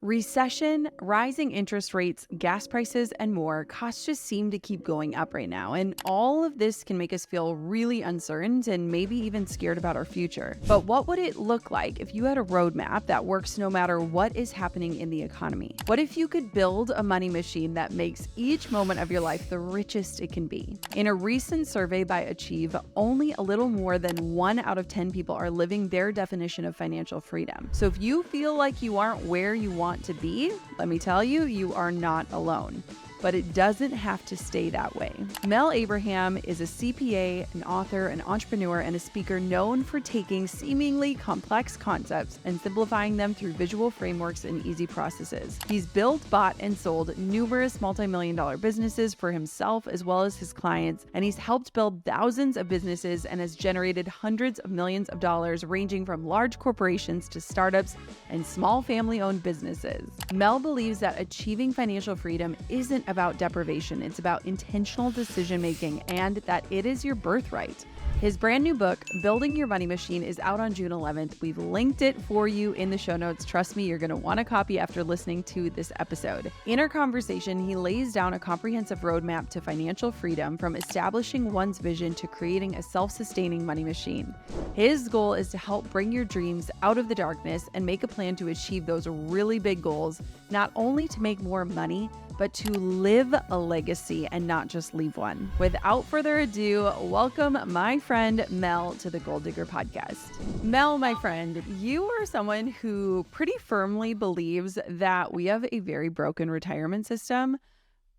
Recession, rising interest rates, gas prices, and more, costs just seem to keep going up right now. And all of this can make us feel really uncertain and maybe even scared about our future. But what would it look like if you had a roadmap that works no matter what is happening in the economy? What if you could build a money machine that makes each moment of your life the richest it can be? In a recent survey by Achieve, only a little more than 1 out of 10 people are living their definition of financial freedom. So if you feel like you aren't where you want to be, let me tell you, you are not alone. But it doesn't have to stay that way. Mel Abraham is a CPA, an author, an entrepreneur, and a speaker known for taking seemingly complex concepts and simplifying them through visual frameworks and easy processes. He's built, bought, and sold numerous multi-million-dollar businesses for himself as well as his clients, and he's helped build thousands of businesses and has generated hundreds of millions of dollars ranging from large corporations to startups and small family-owned businesses. Mel believes that achieving financial freedom isn't about deprivation, it's about intentional decision making, and that it is your birthright. His brand new book, Building Your Money Machine, is out on June 11th. We've linked it for you in the show notes. Trust me, you're going to want a copy after listening to this episode. In our conversation, he lays down a comprehensive roadmap to financial freedom, from establishing one's vision to creating a self-sustaining money machine. His goal is to help bring your dreams out of the darkness and make a plan to achieve those really big goals, not only to make more money, but to live a legacy and not just leave one. Without further ado, welcome my friend Mel to the Gold Digger Podcast. Mel, my friend, you are someone who pretty firmly believes that we have a very broken retirement system.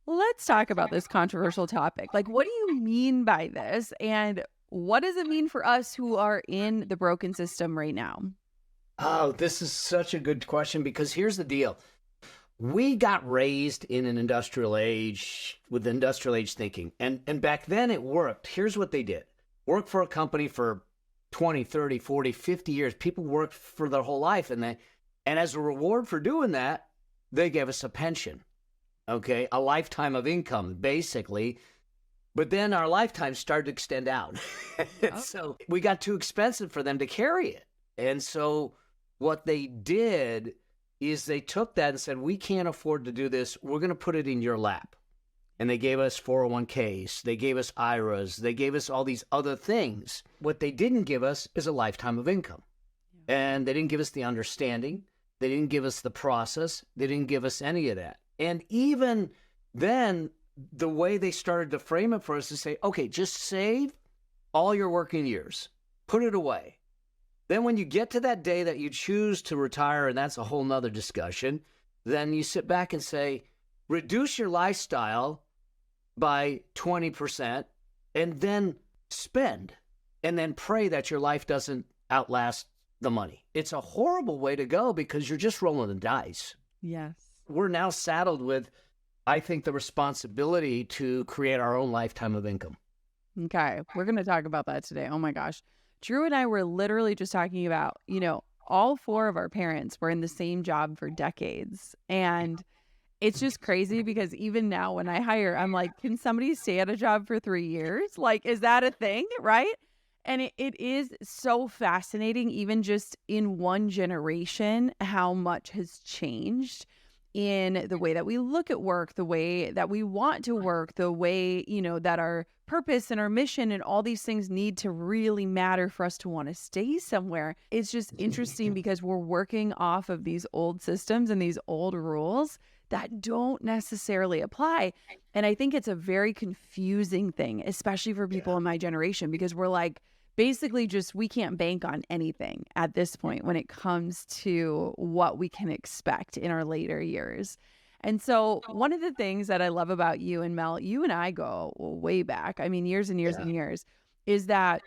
Let's talk about this controversial topic. Like, what do you mean by this? And what does it mean for us who are in the broken system right now? Oh, this is such a good question, because here's the deal. We got raised in an industrial age with industrial age thinking. And back then it worked. Here's what they did. Work for a company for 20, 30, 40, 50 years. People worked for their whole life. And as a reward for doing that, they gave us a pension, okay? A lifetime of income, basically. But then our lifetime started to extend out. So we got too expensive for them to carry it. And so what they did is they took that and said, we can't afford to do this. We're going to put it in your lap. And they gave us 401ks. They gave us IRAs. They gave us all these other things. What they didn't give us is a lifetime of income. And they didn't give us the understanding. They didn't give us the process. They didn't give us any of that. And even then, the way they started to frame it for us is say, okay, just save all your working years. Put it away. Then when you get to that day that you choose to retire, and that's a whole nother discussion, then you sit back and say, reduce your lifestyle by 20% and then spend, and then pray that your life doesn't outlast the money. It's a horrible way to go, because you're just rolling the dice. Yes. We're now saddled with, I think, the responsibility to create our own lifetime of income. Okay. We're going to talk about that today. Oh my gosh. Drew and I were literally just talking about, all 4 of our parents were in the same job for decades. And it's just crazy, because even now when I hire, I'm like, can somebody stay at a job for 3 years? Like, is that a thing? Right? And it is so fascinating, even just in one generation, how much has changed in the way that we look at work, the way that we want to work, the way, that our purpose and our mission and all these things need to really matter for us to want to stay somewhere. It's just interesting, because we're working off of these old systems and these old rules that don't necessarily apply. And I think it's a very confusing thing, especially for people in my generation, because we're like, basically just, we can't bank on anything at this point when it comes to what we can expect in our later years. And so one of the things that I love about you and Mel, you and I go way back, I mean, years and years and years, is that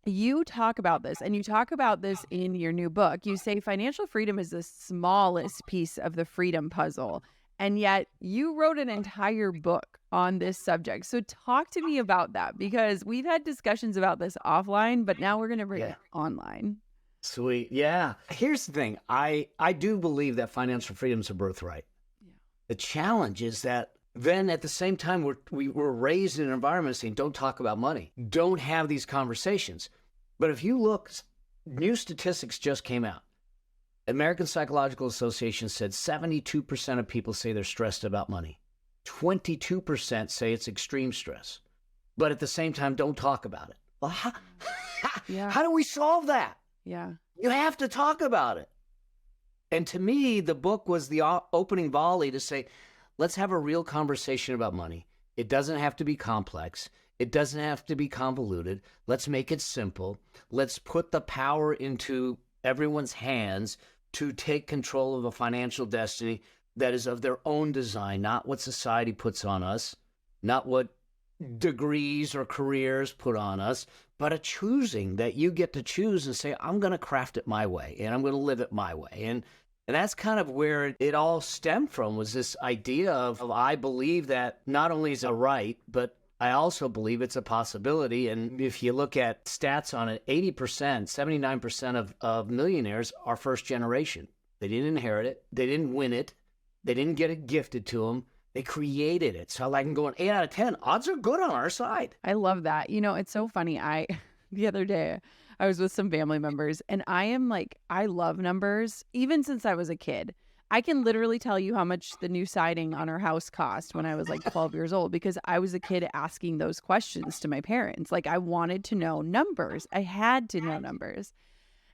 you talk about this, and you talk about this in your new book. You say financial freedom is the smallest piece of the freedom puzzle. And yet you wrote an entire book on this subject. So talk to me about that, because we've had discussions about this offline, but now we're going to bring it online. Sweet. Yeah. Here's the thing. I do believe that financial freedom is a birthright. Yeah. The challenge is that then at the same time, we were raised in an environment saying, don't talk about money. Don't have these conversations. But if you look, new statistics just came out. American Psychological Association said 72% of people say they're stressed about money. 22% say it's extreme stress, but at the same time, don't talk about it. Well, how do we solve that? Yeah. You have to talk about it. And to me, the book was the opening volley to say, let's have a real conversation about money. It doesn't have to be complex. It doesn't have to be convoluted. Let's make it simple. Let's put the power into everyone's hands to take control of a financial destiny that is of their own design, not what society puts on us, not what degrees or careers put on us, but a choosing that you get to choose and say, I'm going to craft it my way and I'm going to live it my way. And that's kind of where it all stemmed from, was this idea of I believe that not only is it a right, but I also believe it's a possibility. And if you look at stats on it, 80%, 79% of millionaires are first generation. They didn't inherit it. They didn't win it. They didn't get it gifted to them. They created it. So like I'm going 8 out of 10, odds are good on our side. I love that. You know, it's so funny. The other day, I was with some family members and I love numbers. Even since I was a kid, I can literally tell you how much the new siding on our house cost when I was like 12 years old, because I was a kid asking those questions to my parents. Like I wanted to know numbers. I had to know numbers.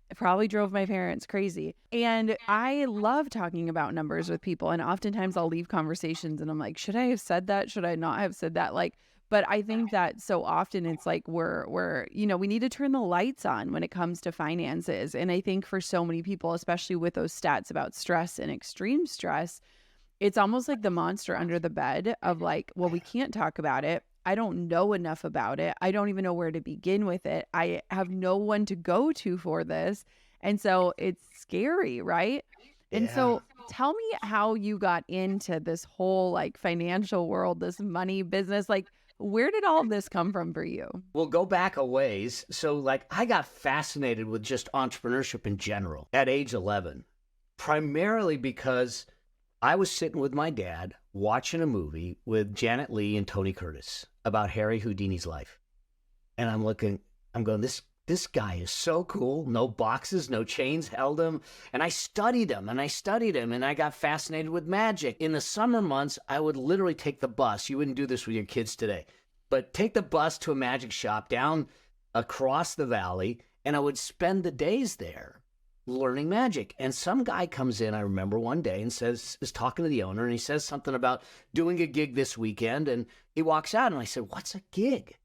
It probably drove my parents crazy. And I love talking about numbers with people. And oftentimes I'll leave conversations and I'm like, should I have said that? Should I not have said that? But I think that so often it's like we're we need to turn the lights on when it comes to finances. And I think for so many people, especially with those stats about stress and extreme stress, it's almost like the monster under the bed of like, well, we can't talk about it. I don't know enough about it. I don't even know where to begin with it. I have no one to go to for this. And so it's scary, right? And so tell me how you got into this whole like financial world, this money business. Like, where did all of this come from for you? We'll go back a ways. So like I got fascinated with just entrepreneurship in general at age 11, primarily because I was sitting with my dad watching a movie with Janet Leigh and Tony Curtis about Harry Houdini's life. And I'm going, this guy is so cool. No boxes, no chains held him. And I studied him and I got fascinated with magic. In the summer months, I would literally take the bus. You wouldn't do this with your kids today, but take the bus to a magic shop down across the valley, and I would spend the days there learning magic. And some guy comes in, I remember one day, and is talking to the owner, and he says something about doing a gig this weekend, and he walks out, and I said, what's a gig?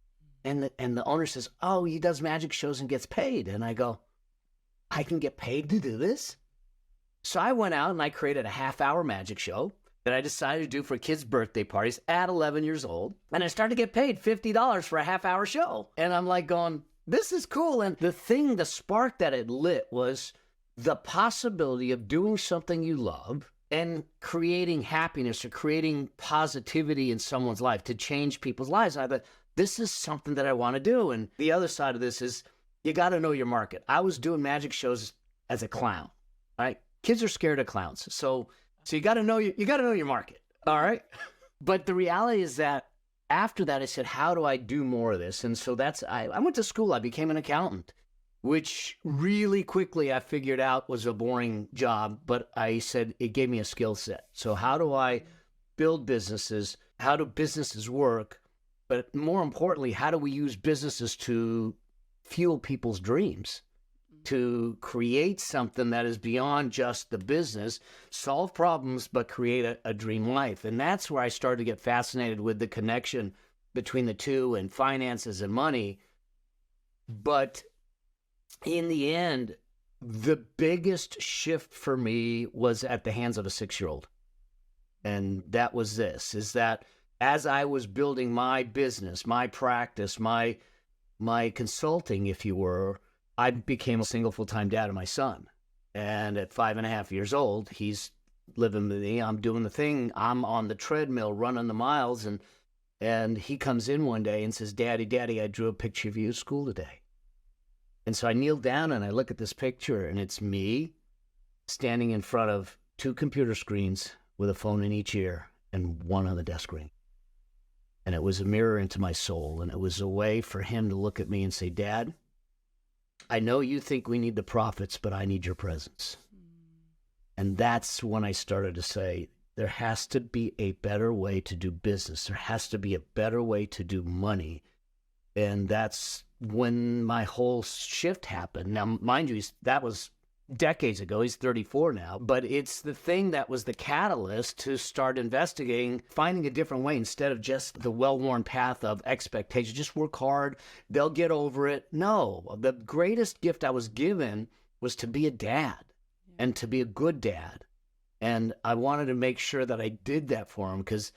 And the owner says, oh, he does magic shows and gets paid. And I go, I can get paid to do this? So I went out and I created a half-hour magic show that I decided to do for kids' birthday parties at 11 years old. And I started to get paid $50 for a half-hour show. And I'm like going, this is cool. And the spark that it lit was the possibility of doing something you love and creating happiness or creating positivity in someone's life to change people's lives. And I thought, this is something that I want to do. And the other side of this is you got to know your market. I was doing magic shows as a clown, right? Kids are scared of clowns. So you got to know your market. All right. But the reality is that after that, I said, how do I do more of this? And so I went to school. I became an accountant, which really quickly I figured out was a boring job, but I said it gave me a skill set. So how do I build businesses? How do businesses work? But more importantly, how do we use businesses to fuel people's dreams, to create something that is beyond just the business, solve problems, but create a dream life? And that's where I started to get fascinated with the connection between the two and finances and money. But in the end, the biggest shift for me was at the hands of a 6-year-old. And that was is that as I was building my business, my practice, my consulting, if you were, I became a single full-time dad of my son. And at 5.5 years old, he's living with me. I'm doing the thing. I'm on the treadmill running the miles. And he comes in one day and says, Daddy, I drew a picture of you at school today. And so I kneel down and I look at this picture, and it's me standing in front of 2 computer screens with a phone in each ear and one on the desk ring. And it was a mirror into my soul. And it was a way for him to look at me and say, Dad, I know you think we need the profits, but I need your presence. And that's when I started to say, there has to be a better way to do business. There has to be a better way to do money. And that's when my whole shift happened. Now, mind you, that was decades ago. He's 34 now. But it's the thing that was the catalyst to start investigating, finding a different way instead of just the well-worn path of expectation. Just work hard. They'll get over it. No, the greatest gift I was given was to be a dad and to be a good dad. And I wanted to make sure that I did that for him, because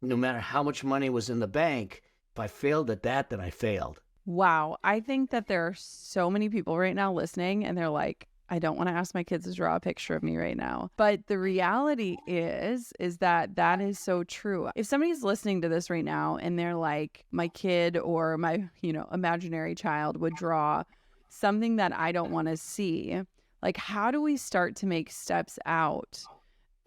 no matter how much money was in the bank, if I failed at that, then I failed. Wow. I think that there are so many people right now listening and they're like, I don't want to ask my kids to draw a picture of me right now. But the reality is that that is so true. If somebody's listening to this right now and they're like, my kid or my, imaginary child would draw something that I don't want to see, like, how do we start to make steps out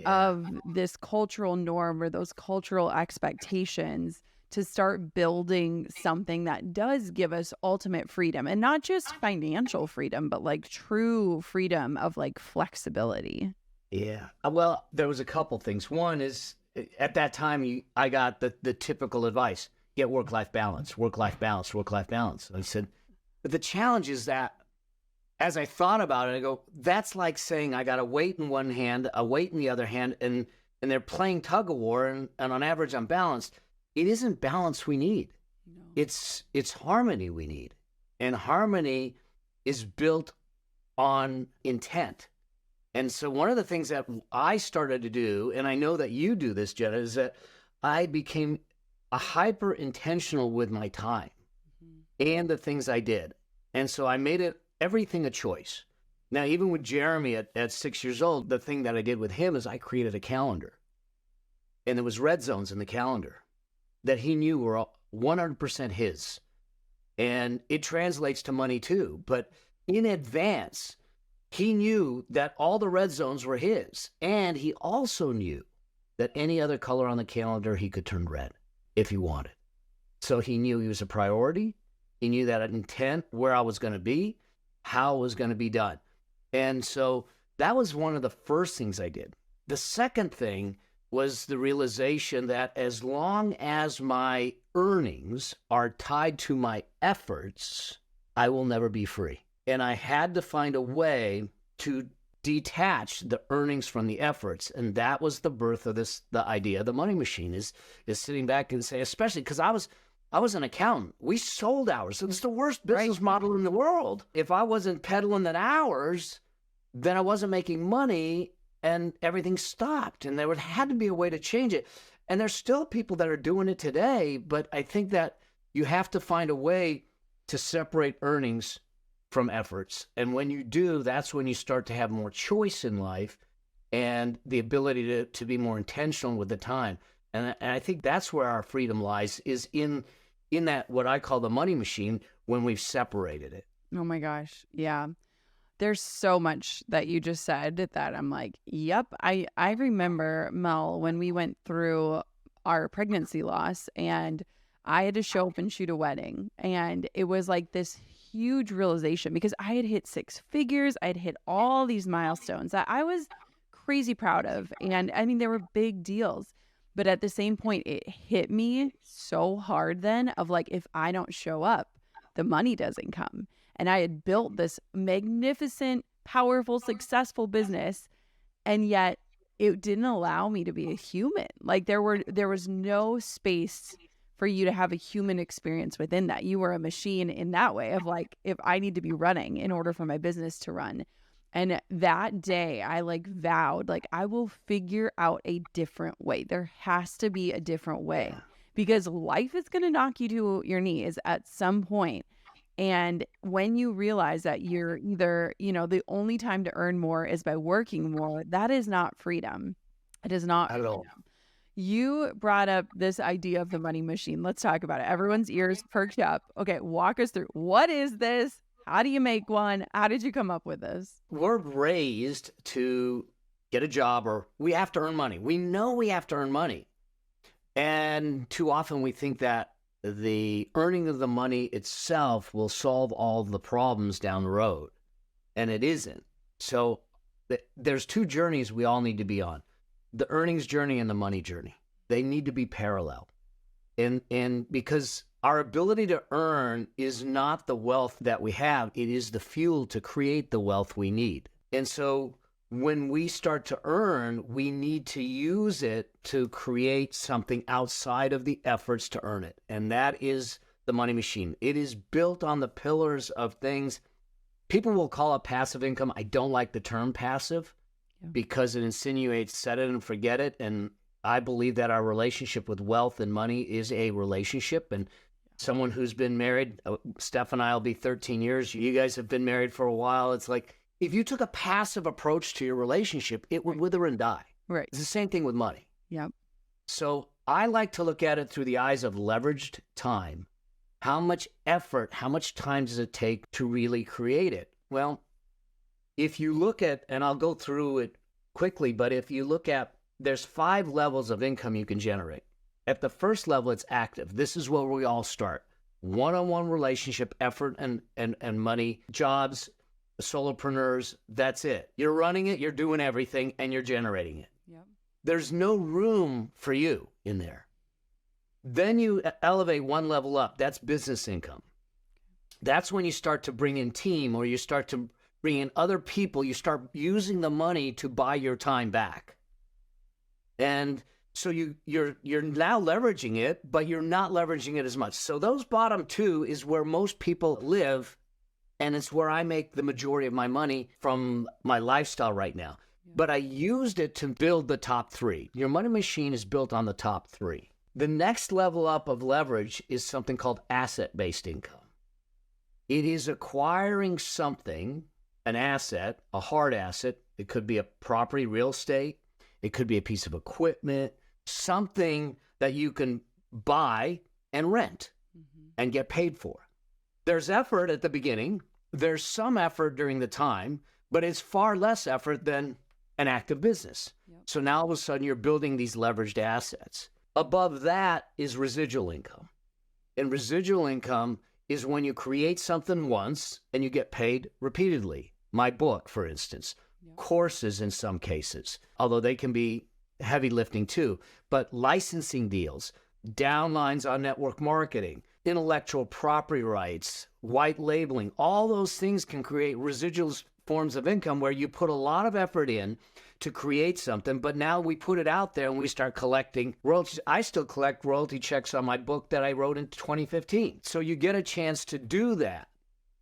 of this cultural norm or those cultural expectations to start building something that does give us ultimate freedom, and not just financial freedom, but like true freedom of like flexibility? Yeah. Well, there was a couple things. One is, at that time, I got the typical advice: get work-life balance, work-life balance, work-life balance. I said, but the challenge is that as I thought about it, I go, that's like saying I got a weight in one hand, a weight in the other hand, and they're playing tug of war, and on average I'm balanced. It isn't balance we need. No. It's harmony we need. And harmony is built on intent. And so one of the things that I started to do, and I know that you do this, Jenna, is that I became a hyper intentional with my time and the things I did. And so I made everything a choice. Now, even with Jeremy at 6 years old, the thing that I did with him is I created a calendar. And there was red zones in the calendar that he knew were 100% his. And it translates to money too. But in advance, he knew that all the red zones were his. And he also knew that any other color on the calendar, he could turn red if he wanted. So he knew he was a priority. He knew that intent, where I was going to be, how it was going to be done. And so that was one of the first things I did. The second thing was the realization that as long as my earnings are tied to my efforts, I will never be free. And I had to find a way to detach the earnings from the efforts. And that was the birth of the idea of the money machine, is sitting back and say, especially because I was an accountant. We sold hours. It's the worst business model in the world. If I wasn't peddling the hours, then I wasn't making money, and everything stopped. And there had to be a way to change it. And there's still people that are doing it today, but I think that you have to find a way to separate earnings from efforts. And when you do, that's when you start to have more choice in life and the ability to be more intentional with the time. And I think that's where our freedom lies, is in that, what I call the money machine, when we've separated it. Oh my gosh. Yeah. There's so much that you just said that I'm like, yep. I remember, Mel, when we went through our pregnancy loss and I had to show up and shoot a wedding. And it was like this huge realization, because I had hit 6 figures. I had hit all these milestones that I was crazy proud of. And I mean, they were big deals. But at the same point, it hit me so hard then of like, if I don't show up, the money doesn't come. And I had built this magnificent, powerful, successful business, and yet it didn't allow me to be a human. Like there was no space for you to have a human experience within that. You were a machine in that way of like, if I need to be running in order for my business to run. And that day I like vowed, like, I will figure out a different way. There has to be a different way, because life is going to knock you to your knees at some point. And when you realize that you're either, the only time to earn more is by working more, that is not freedom. It is not Not at all. freedom. You brought up this idea of the money machine. Let's talk about it. Everyone's ears perked up. Okay, walk us through. What is this? How do you make one? How did you come up with this? We're raised to get a job, or we have to earn money. We know we have to earn money. And too often we think that the earning of the money itself will solve all the problems down the road. And it isn't. So There's two journeys we all need to be on: the earnings journey and the money journey. They need to be parallel. And because our ability to earn is not the wealth that we have, it is the fuel to create the wealth we need. And so when we start to earn, we need to use it to create something outside of the efforts to earn it. And that is the money machine. It is built on the pillars of things. People will call it passive income. I don't like the term passive because it insinuates set it and forget it. And I believe that our relationship with wealth and money is a relationship. And someone who's been married, Steph and I will be 13 years. You guys have been married for a while. It's like, if you took a passive approach to your relationship, it would wither and die. Right. It's the same thing with money. Yep. So I like to look at it through the eyes of leveraged time. How much effort, how much time does it take to really create it? Well, if you look at, and I'll go through it quickly, but if you look at, there's 5 levels of income you can generate. At the first level, it's active. This is where we all start. One-on-one relationship, effort and money, jobs, solopreneurs, that's it. You're running it, you're doing everything, and you're generating it. Yep. There's no room for you in there. Then you elevate one level up. That's business income. That's when you start to bring in team, or you start to bring in other people. You start using the money to buy your time back. And so you're now leveraging it, but you're not leveraging it as much. So those bottom 2 is where most people live. And it's where I make the majority of my money from my lifestyle right now. Yeah. But I used it to build the top 3. Your money machine is built on the top 3. The next level up of leverage is something called asset-based income. It is acquiring something, an asset, a hard asset. It could be a property, real estate. It could be a piece of equipment, something that you can buy and rent and get paid for. There's effort at the beginning. There's some effort during the time, but it's far less effort than an active business. Yep. So now all of a sudden you're building these leveraged assets. Above that is residual income. And residual income is when you create something once and you get paid repeatedly. My book, for instance, courses in some cases, although they can be heavy lifting too, but licensing deals, downlines on network marketing, intellectual property rights, white labeling, all those things can create residual forms of income where you put a lot of effort in to create something, but now we put it out there and we start collecting royalties. I still collect royalty checks on my book that I wrote in 2015. So you get a chance to do that.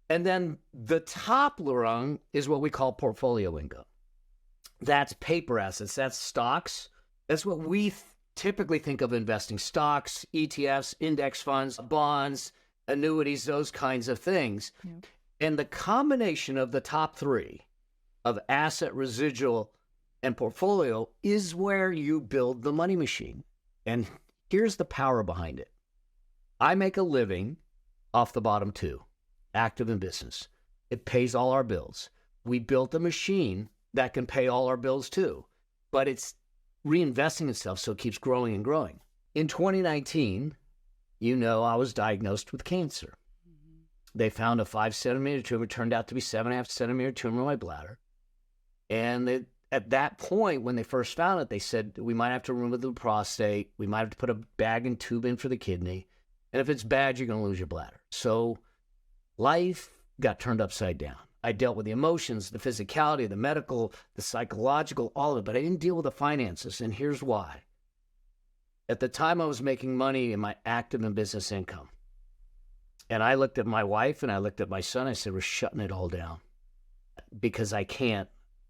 And then the top rung is what we call portfolio income. That's paper assets, that's stocks. That's what we typically think of investing: stocks, ETFs, index funds, bonds, annuities, those kinds of things. Yep. And the combination of the top 3 of asset, residual, and portfolio is where you build the money machine. And here's the power behind it. I make a living off the bottom 2, active in business. It pays all our bills. We built a machine that can pay all our bills too, but it's reinvesting itself, so it keeps growing and growing. In 2019, I was diagnosed with cancer. They found a 5-centimeter tumor, turned out to be 7.5-centimeter tumor in my bladder. And at that point, when they first found it, they said, we might have to remove the prostate. We might have to put a bag and tube in for the kidney. And if it's bad, you're going to lose your bladder. So life got turned upside down. I dealt with the emotions, the physicality, the medical, the psychological, all of it, but I didn't deal with the finances, and here's why. At the time, I was making money in my active and business income. And I looked at my wife and I looked at my son. I said, we're shutting it all down because I can't.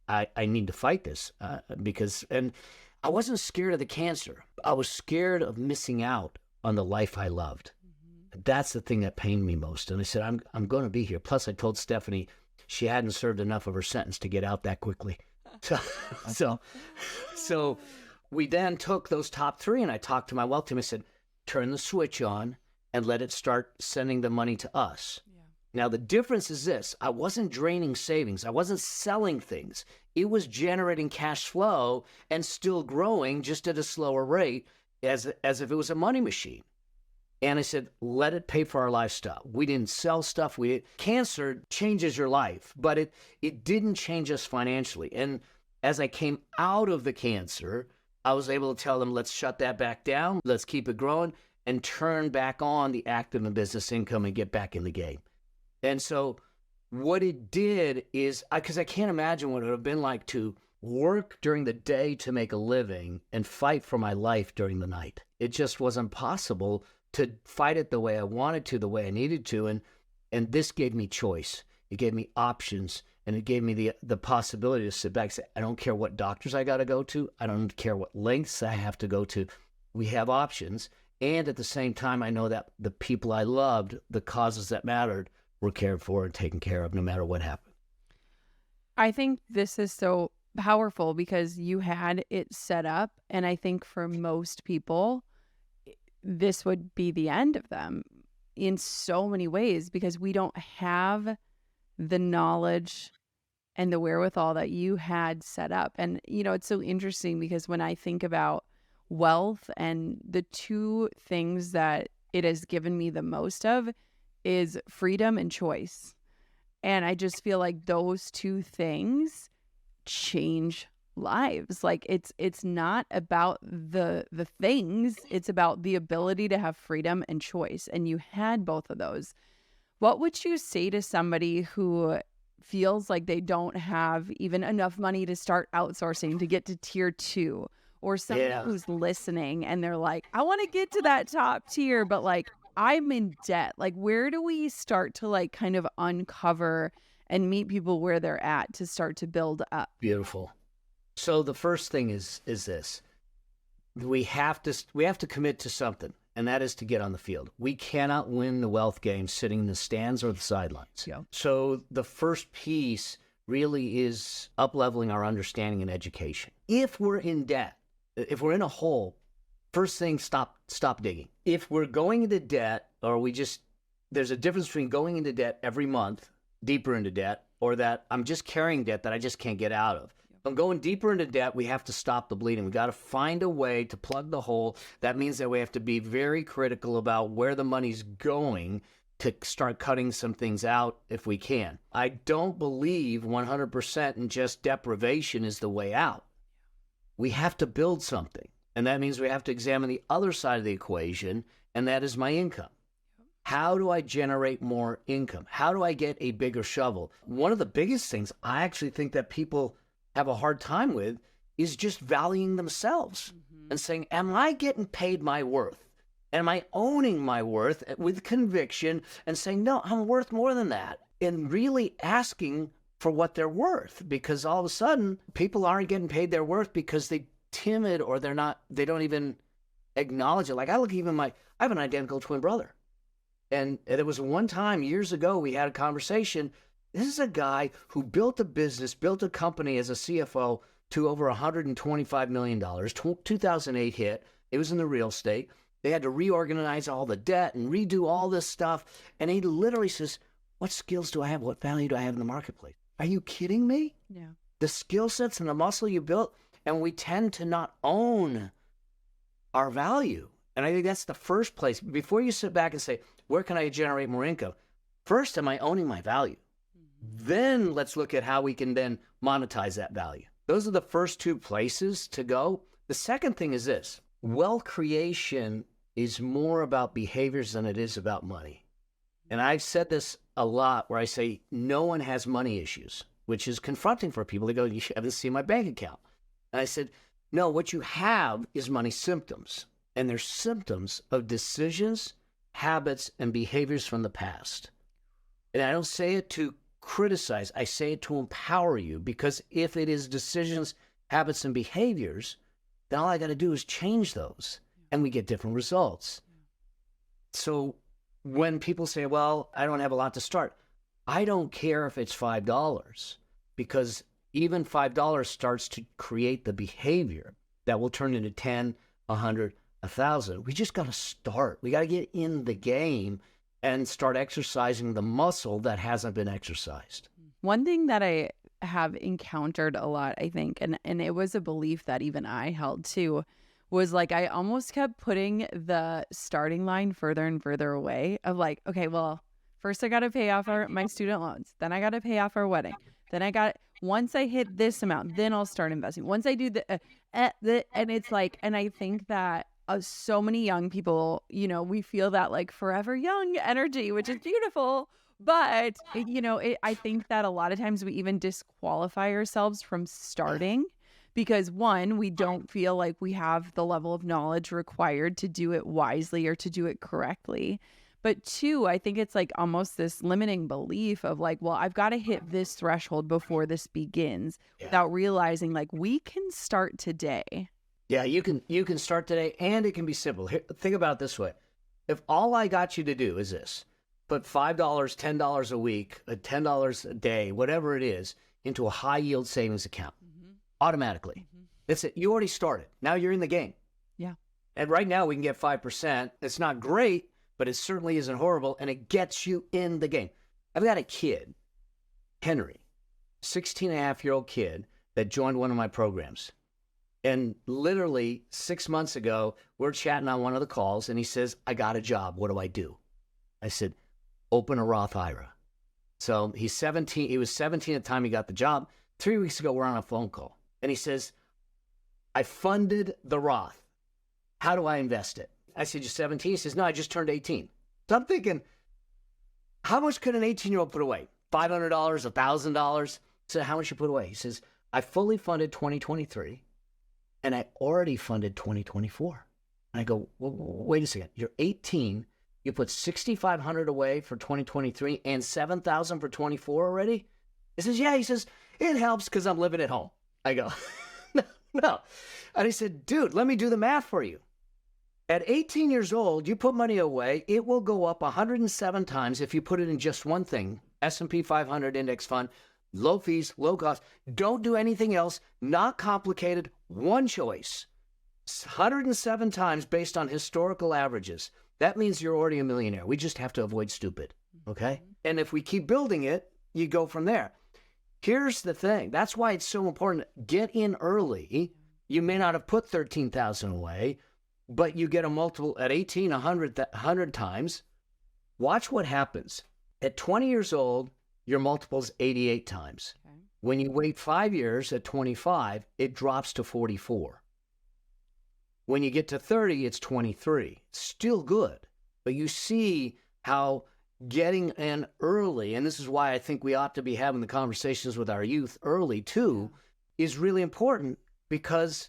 I need to fight this and I wasn't scared of the cancer. I was scared of missing out on the life I loved. That's the thing that pained me most. And I said, I'm going to be here. Plus, I told Stephanie she hadn't served enough of her sentence to get out that quickly. So we then took those top 3 and I talked to my wealth team. I said, turn the switch on and let it start sending the money to us. Yeah. Now, the difference is this. I wasn't draining savings. I wasn't selling things. It was generating cash flow and still growing, just at a slower rate, as if it was a money machine. And I said, let it pay for our lifestyle. We didn't sell stuff. Cancer changes your life, but it didn't change us financially. And as I came out of the cancer, I was able to tell them, let's shut that back down. Let's keep it growing and turn back on the active and business income and get back in the game. And so what it did is, because I can't imagine what it would have been like to work during the day to make a living and fight for my life during the night. It just wasn't possible to fight it the way I wanted to, the way I needed to. And this gave me choice. It gave me options, and it gave me the possibility to sit back and say, I don't care what doctors I got to go to. I don't care what lengths I have to go to. We have options. And at the same time, I know that the people I loved, the causes that mattered, were cared for and taken care of no matter what happened. I think this is so powerful because you had it set up. And I think for most people, this would be the end of them in so many ways because we don't have the knowledge and the wherewithal that you had set up. And, it's so interesting because when I think about wealth and the two things that it has given me the most of is freedom and choice. And I just feel like those two things change lives. Like it's not about the things, it's about the ability to have freedom and choice. And you had both of those. What would you say to somebody who feels like they don't have even enough money to start outsourcing to get to tier 2, or someone who's listening and they're like, I want to get to that top tier, but like I'm in debt. Like, where do we start to like kind of uncover and meet people where they're at to start to build up? Beautiful. So the first thing is this. We have to commit to something, and that is to get on the field. We cannot win the wealth game sitting in the stands or the sidelines. Yeah. So the first piece really is up-leveling our understanding and education. If we're in debt, if we're in a hole, first thing, stop digging. If we're going into debt, or there's a difference between going into debt every month, deeper into debt, or that I'm just carrying debt that I just can't get out of. If I'm going deeper into debt, we have to stop the bleeding. We got to find a way to plug the hole. That means that we have to be very critical about where the money's going to start cutting some things out if we can. I don't believe 100% in just deprivation is the way out. We have to build something. And that means we have to examine the other side of the equation, and that is my income. How do I generate more income? How do I get a bigger shovel? One of the biggest things I actually think that people have a hard time with is just valuing themselves and saying, am I getting paid my worth? Am I owning my worth with conviction and saying, no, I'm worth more than that? And really asking for what they're worth, because all of a sudden people aren't getting paid their worth because they're timid or they don't even acknowledge it. Like I have an identical twin brother. And there was one time years ago, we had a conversation. This is a guy who built a business, built a company as a CFO to over $125 million. 2008 hit. It was in the real estate. They had to reorganize all the debt and redo all this stuff. And he literally says, what skills do I have? What value do I have in the marketplace? Are you kidding me? Yeah. The skill sets and the muscle you built. And we tend to not own our value. And I think that's the first place. Before you sit back and say, where can I generate more income? First, am I owning my value? Then let's look at how we can then monetize that value. Those are the first two places to go. The second thing is this. Wealth creation is more about behaviors than it is about money. And I've said this a lot where I say no one has money issues, which is confronting for people. They go, you haven't seen my bank account. And I said, no, what you have is money symptoms. And they're symptoms of decisions, habits, and behaviors from the past. And I don't say it to criticize. I say it to empower you, because if it is decisions, habits, and behaviors, then all I got to do is change those and we get different results. So when people say, well, I don't have a lot to start, I don't care if it's $5, because even $5 starts to create the behavior that will turn into 10, 100, 1,000. We just got to start. We got to get in the game and start exercising the muscle that hasn't been exercised. One thing that I have encountered a lot, I think, and it was a belief that even I held too, was like I almost kept putting the starting line further and further away of like, okay, well, first I got to pay off my student loans. Then I got to pay off our wedding. Once I hit this amount, then I'll start investing. Once I do and it's like, and I think that so many young people, we feel that like forever young energy, which is beautiful. But, I think that a lot of times we even disqualify ourselves from starting because one, we don't feel like we have the level of knowledge required to do it wisely or to do it correctly. But two, I think it's like almost this limiting belief of like, well, I've got to hit this threshold before this begins without realizing like we can start today. Yeah, you can start today, and it can be simple. Here, think about it this way. If all I got you to do is this, put $5, $10 a week, $10 a day, whatever it is, into a high yield savings account automatically. That's it. You already started. Now you're in the game. Yeah. And right now we can get 5%. It's not great, but it certainly isn't horrible, and it gets you in the game. I've got a kid, Henry, 16-and-a-half-year-old kid that joined one of my programs. And literally 6 months ago, we're chatting on one of the calls, and he says, I got a job. What do I do? I said, open a Roth IRA. So he's 17. He was 17 at the time he got the job. 3 weeks ago, we're on a phone call. And he says, I funded the Roth. How do I invest it? I said, you're 17? He says, no, I just turned 18. So I'm thinking, how much could an 18-year-old put away? $500, $1,000? So how much you put away? He says, I fully funded 2023, and I already funded 2024. And I go, well, wait a second. You're 18. You put $6,500 away for 2023 and $7,000 for 24 already? He says, yeah. He says, it helps because I'm living at home. I go, no. And he said, dude, let me do the math for you. At 18 years old, you put money away, it will go up 107 times if you put it in just one thing, S&P 500 index fund, low fees, low cost. Don't do anything else, not complicated, one choice. 107 times based on historical averages. That means you're already a millionaire. We just have to avoid stupid, okay? And if we keep building it, you go from there. Here's the thing. That's why it's so important. Get in early. You may not have put 13,000 away, but you get a multiple at 18, 100 times. Watch what happens. At 20 years old, your multiple is 88 times. Okay. When you wait 5 years at 25, it drops to 44. When you get to 30, it's 23. Still good. But you see how getting in early, and this is why I think we ought to be having the conversations with our youth early too, is really important because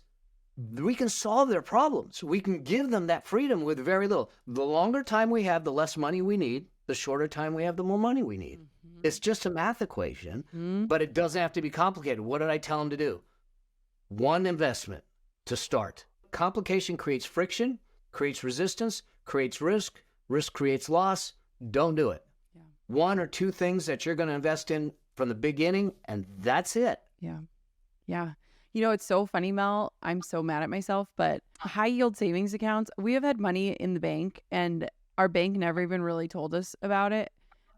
we can solve their problems. We can give them that freedom with very little. The longer time we have, the less money we need. The shorter time we have, the more money we need. It's just a math equation, but it doesn't have to be complicated. What did I tell them to do? One investment to start. Complication creates friction, creates resistance, creates risk. Risk creates loss. Don't do it. Yeah. One or two things that you're going to invest in from the beginning, and that's it. Yeah. Yeah. It's so funny, Mel. I'm so mad at myself, but high yield savings accounts, we have had money in the bank and our bank never even really told us about it,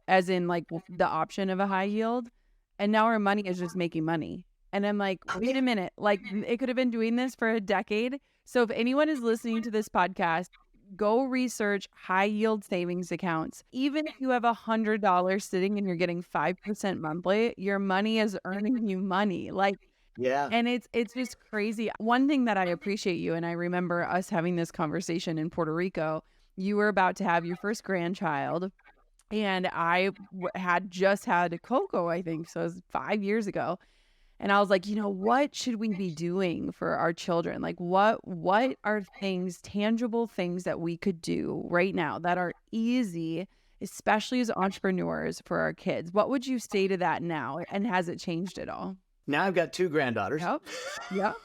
as in like the option of a high yield. And now our money is just making money. And I'm like, wait a minute, like it could have been doing this for a decade. So if anyone is listening to this podcast, go research high yield savings accounts. Even if you have $100 sitting and you're getting 5% monthly, your money is earning you money. Like, yeah. And it's just crazy. One thing that I appreciate you, and I remember us having this conversation in Puerto Rico, you were about to have your first grandchild. And I had just had Coco, I think. So it was 5 years ago. And I was like, what should we be doing for our children? Like, what are things, tangible things that we could do right now that are easy, especially as entrepreneurs for our kids? What would you say to that now? And has it changed at all? Now I've got 2 granddaughters. Yep.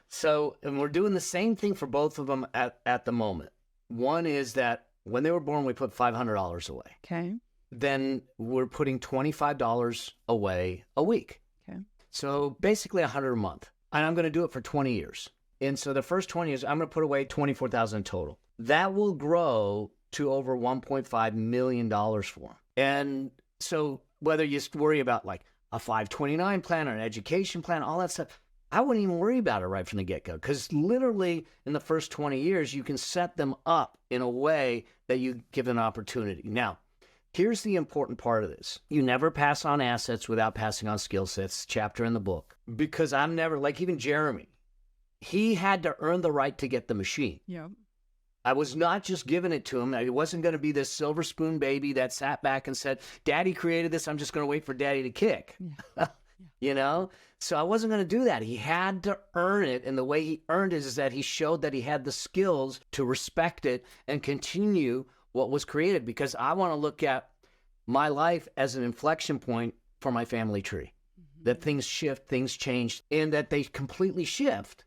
So, and we're doing the same thing for both of them at the moment. One is that when they were born, we put $500 away. Okay. Then we're putting $25 away a week. Okay. So basically $100 a month. And I'm going to do it for 20 years. And so the first 20 years, I'm going to put away $24,000 total. That will grow to over $1.5 million for them. And so whether you worry about like a 529 plan or an education plan, all that stuff, I wouldn't even worry about it right from the get-go, because literally in the first 20 years, you can set them up in a way that you give an opportunity. Now, here's the important part of this. You never pass on assets without passing on skill sets, chapter in the book. Because I'm never, like even Jeremy, he had to earn the right to get the machine. Yeah. I was not just giving it to him. It wasn't going to be this silver spoon baby that sat back and said, Daddy created this, I'm just going to wait for Daddy to kick. Yeah. You know? So I wasn't going to do that. He had to earn it. And the way he earned it is that he showed that he had the skills to respect it and continue what was created, because I want to look at my life as an inflection point for my family tree. That things shift, things change, and that they completely shift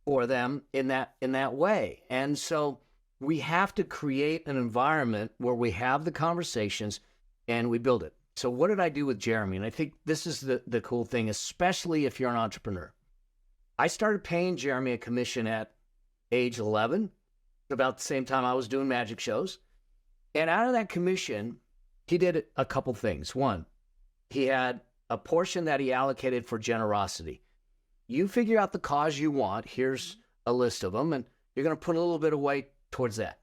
for them in that way. And so we have to create an environment where we have the conversations and we build it. So what did I do with Jeremy? And I think this is the cool thing, especially if you're an entrepreneur. I started paying Jeremy a commission at age 11, about the same time I was doing magic shows. And out of that commission, he did a couple things. One, he had a portion that he allocated for generosity. You figure out the cause you want. Here's a list of them, and you're going to put a little bit of weight towards that.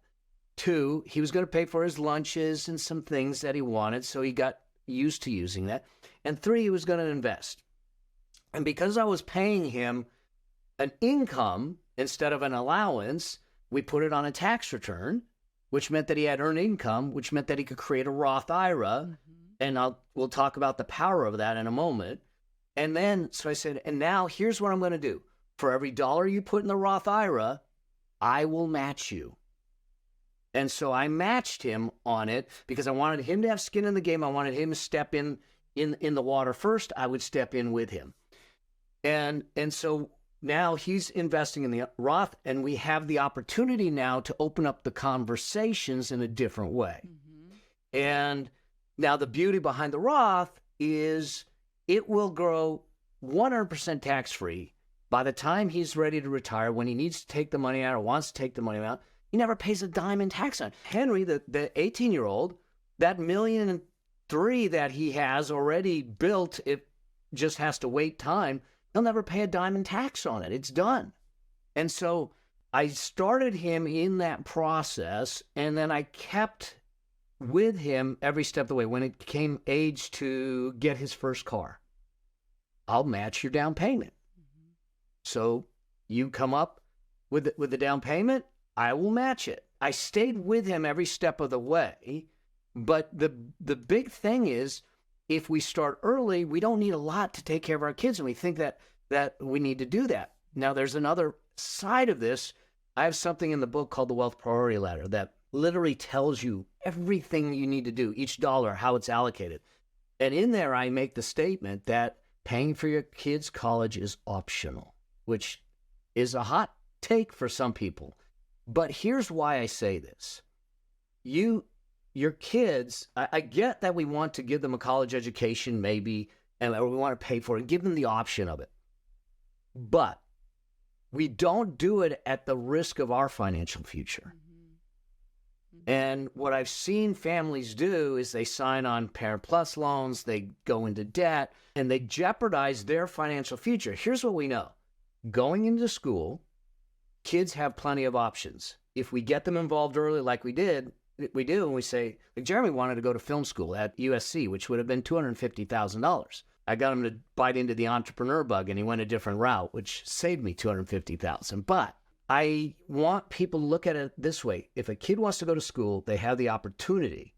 Two, he was going to pay for his lunches and some things that he wanted, so he got used to using that. And three, he was going to invest. And because I was paying him an income instead of an allowance, we put it on a tax return, which meant that he had earned income, which meant that he could create a Roth IRA. And we'll talk about the power of that in a moment. And then, so I said, and now here's what I'm going to do. For every dollar you put in the Roth IRA, I will match you. And so I matched him on it because I wanted him to have skin in the game. I wanted him to step in the water first. I would step in with him. And so now he's investing in the Roth, and we have the opportunity now to open up the conversations in a different way. And now the beauty behind the Roth is it will grow 100% tax-free by the time he's ready to retire. When he needs to take the money out or wants to take the money out, he never pays a dime in tax on it. Henry, the 18-year-old, that $1.3 million that he has already built, it just has to wait time. He'll never pay a dime in tax on it. It's done. And so I started him in that process, and then I kept with him every step of the way. When it came age to get his first car, I'll match your down payment. So you come up with the down payment, I will match it. I stayed with him every step of the way. But the big thing is, if we start early, we don't need a lot to take care of our kids, and we think that we need to do that. Now, there's another side of this. I have something in the book called the Wealth Priority Ladder that literally tells you everything you need to do, each dollar, how it's allocated. And in there, I make the statement that paying for your kids' college is optional, which is a hot take for some people. But here's why I say this. Your kids, I get that we want to give them a college education maybe, and we want to pay for it, give them the option of it. But we don't do it at the risk of our financial future. And what I've seen families do is they sign on Parent Plus loans, they go into debt, and they jeopardize their financial future. Here's what we know. Going into school, kids have plenty of options. If we get them involved early like we do, and we say, like Jeremy wanted to go to film school at USC, which would have been $250,000. I got him to bite into the entrepreneur bug, and he went a different route, which saved me $250,000. But I want people to look at it this way. If a kid wants to go to school, they have the opportunity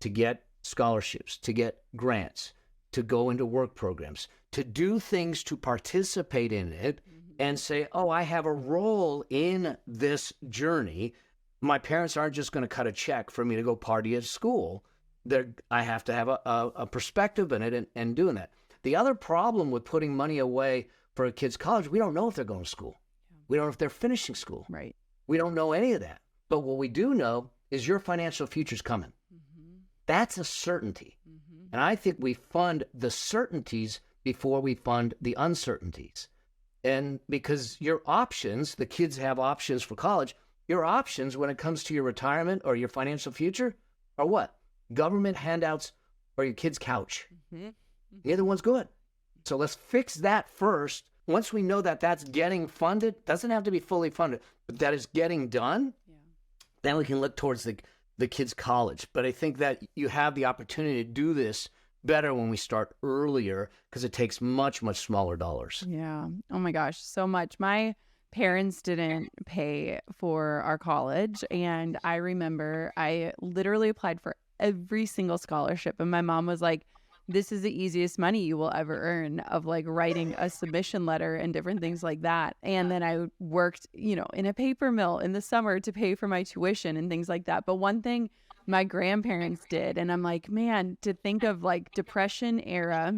to get scholarships, to get grants, to go into work programs, to do things to participate in it and say, oh, I have a role in this journey. My parents aren't just going to cut a check for me to go party at school. I have to have a perspective in it and doing that. The other problem with putting money away for a kid's college, we don't know if they're going to school. We don't know if they're finishing school. Right. We don't know any of that. But what we do know is your financial future's coming. That's a certainty. And I think we fund the certainties before we fund the uncertainties. And because your options, the kids have options for college, your options when it comes to your retirement or your financial future are what? Government handouts or your kid's couch. Neither one's good. So let's fix that first. once we know that that's getting funded, doesn't have to be fully funded, but that is getting done, then we can look towards the kids' college. But I think that you have the opportunity to do this better when we start earlier because it takes much, much smaller dollars. Yeah. Oh my gosh, so much. My parents didn't pay for our college. And I remember I literally applied for every single scholarship. And my mom was like, this is the easiest money you will ever earn, of like writing a submission letter and different things like that. And then I worked, in a paper mill in the summer to pay for my tuition and things like that. But one thing my grandparents did, and I'm like, man, to think of like Depression era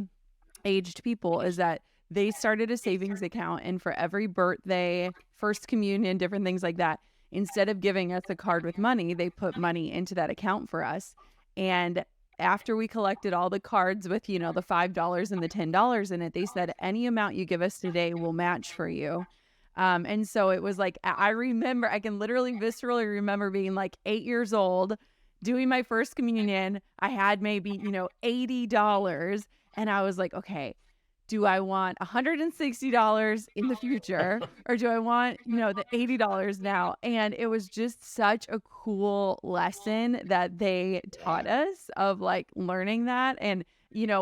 aged people, is that they started a savings account, and for every birthday, first communion, different things like that, instead of giving us a card with money, they put money into that account for us. And after we collected all the cards with, the $5 and the $10 in it, they said, any amount you give us today will match for you. And so it was like, I remember, I can literally viscerally remember being like 8 years old, doing my first communion. I had maybe, $80. And I was like, okay, do I want $160 in the future, or do I want, the $80 now? And it was just such a cool lesson that they taught us, of like learning that. And,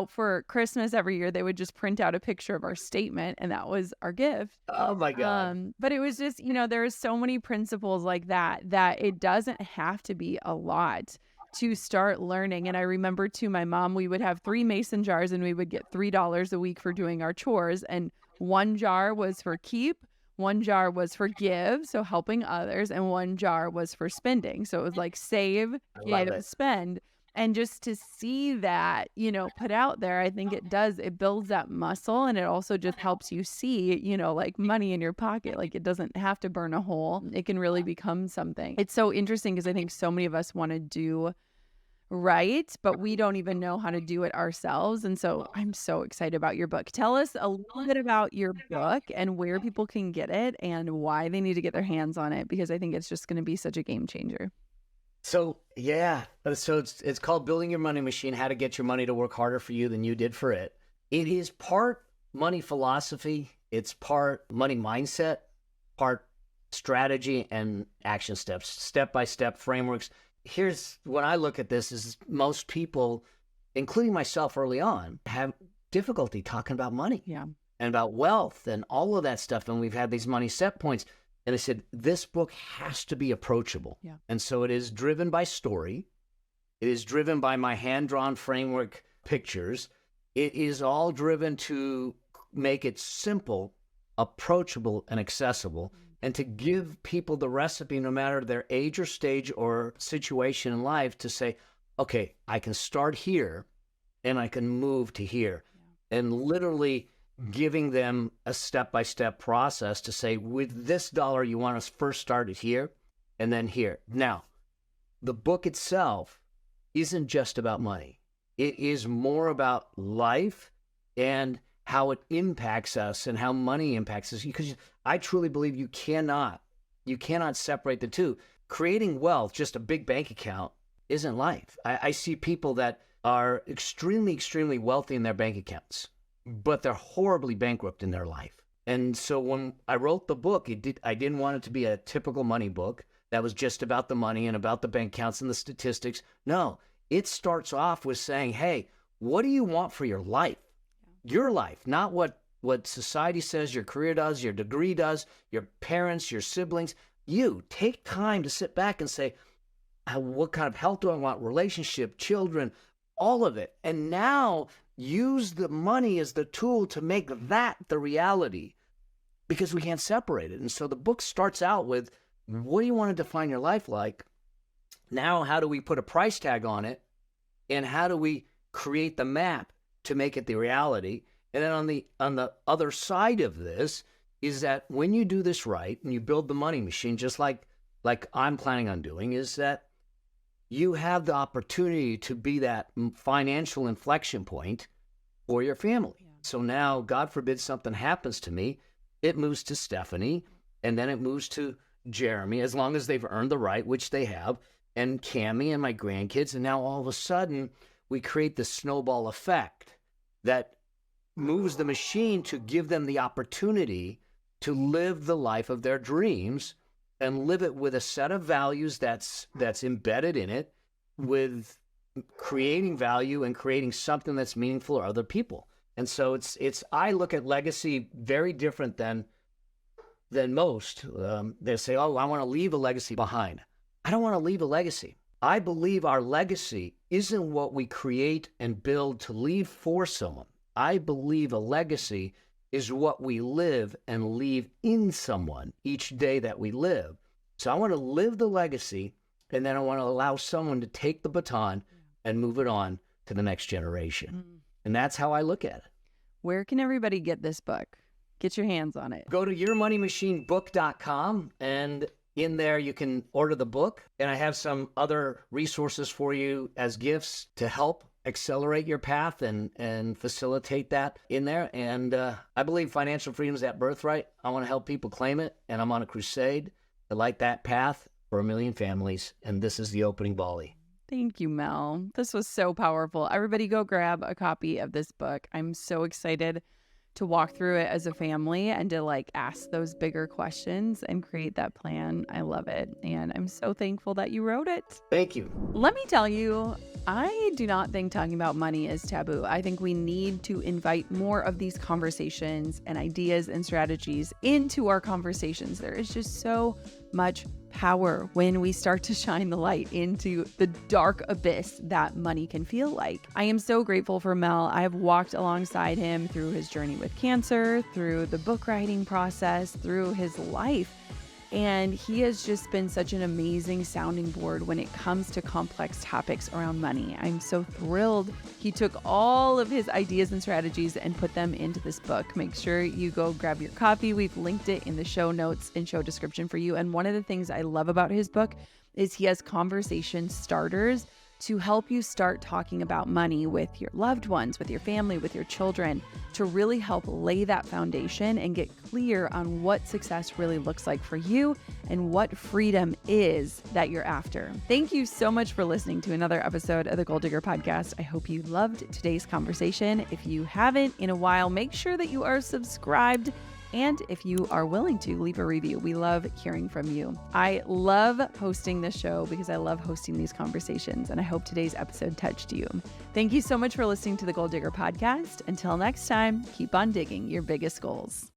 for Christmas every year, they would just print out a picture of our statement, and that was our gift. Oh my God. But it was just, there are so many principles like that it doesn't have to be a lot to start learning. And I remember too, my mom, we would have 3 mason jars, and we would get $3 a week for doing our chores. And one jar was for keep, one jar was for give, so helping others, and one jar was for spending. So it was like save, give, spend. And just to see that, put out there, I think it builds that muscle, and it also just helps you see, like money in your pocket. Like, it doesn't have to burn a hole. It can really become something. It's so interesting because I think so many of us want to do right, but we don't even know how to do it ourselves. And so I'm so excited about your book. Tell us a little bit about your book and where people can get it and why they need to get their hands on it, because I think it's just going to be such a game changer. So it's called Building Your Money Machine: How to Get Your Money to Work Harder for You Than You Did for It. It is part money philosophy, it's part money mindset, part strategy and action steps, step-by-step frameworks. Here's when I look at this: is most people, including myself early on, have difficulty talking about money and about wealth and all of that stuff. And we've had these money set points. And I said, this book has to be approachable. Yeah. And so it is driven by story. It is driven by my hand-drawn framework pictures. It is all driven to make it simple, approachable, and accessible, and to give people the recipe, no matter their age or stage or situation in life, to say, okay, I can start here and I can move to here. Yeah. And literally giving them a step-by-step process to say, with this dollar, you want to first start it here and then here. Now, the book itself isn't just about money. It is more about life and how it impacts us and how money impacts us. Because I truly believe you cannot separate the two. Creating wealth, just a big bank account, isn't life. I see people that are extremely, extremely wealthy in their bank accounts, but they're horribly bankrupt in their life. And so when I wrote the book, I didn't want it to be a typical money book that was just about the money and about the bank accounts and the statistics. No, it starts off with saying, hey, what do you want for your life? Your life, not what society says your career does, your degree does, your parents, your siblings. You take time to sit back and say, what kind of health do I want? Relationship, children, all of it. And now use the money as the tool to make that the reality, because we can't separate it. And so the book starts out with, what do you want to define your life like? Now, how do we put a price tag on it? And how do we create the map to make it the reality? And then on the other side of this is that when you do this right and you build the money machine, just like I'm planning on doing, is that you have the opportunity to be that financial inflection point for your family. Yeah. So now, God forbid something happens to me, it moves to Stephanie, and then it moves to Jeremy, as long as they've earned the right, which they have, and Cammie and my grandkids. And now all of a sudden, we create this snowball effect that moves the machine to give them the opportunity to live the life of their dreams and live it with a set of values that's embedded in it, with creating value and creating something that's meaningful for other people. And so I look at legacy very different than most. They say, oh, I want to leave a legacy behind. I don't want to leave a legacy. I believe our legacy isn't what we create and build to leave for someone. I believe a legacy is what we live and leave in someone each day that we live. So I want to live the legacy, and then I want to allow someone to take the baton and move it on to the next generation. And that's how I look at it. Where can everybody get this book? Get your hands on it. Go to yourmoneymachinebook.com, and in there you can order the book. And I have some other resources for you as gifts to help accelerate your path and facilitate that in there. And I believe financial freedom is that birthright. I want to help people claim it, and I'm on a crusade to light that path for 1 million families. And this is the opening volley. Thank you, Mel. This was so powerful. Everybody go grab a copy of this book. I'm so excited to walk through it as a family and to ask those bigger questions and create that plan. I love it. And I'm so thankful that you wrote it. Thank you. Let me tell you, I do not think talking about money is taboo. I think we need to invite more of these conversations and ideas and strategies into our conversations. There is just so much power when we start to shine the light into the dark abyss that money can feel like. I am so grateful for Mel. I have walked alongside him through his journey with cancer, through the book writing process, through his life. And he has just been such an amazing sounding board when it comes to complex topics around money. I'm so thrilled he took all of his ideas and strategies and put them into this book. Make sure you go grab your copy. We've linked it in the show notes and show description for you. And one of the things I love about his book is he has conversation starters to help you start talking about money with your loved ones, with your family, with your children, to really help lay that foundation and get clear on what success really looks like for you and what freedom is that you're after. Thank you so much for listening to another episode of the Goal Digger Podcast. I hope you loved today's conversation. If you haven't in a while, make sure that you are subscribed. And if you are willing to, leave a review. We love hearing from you. I love hosting this show because I love hosting these conversations, and I hope today's episode touched you. Thank you so much for listening to the Goal Digger Podcast. Until next time, keep on digging your biggest goals.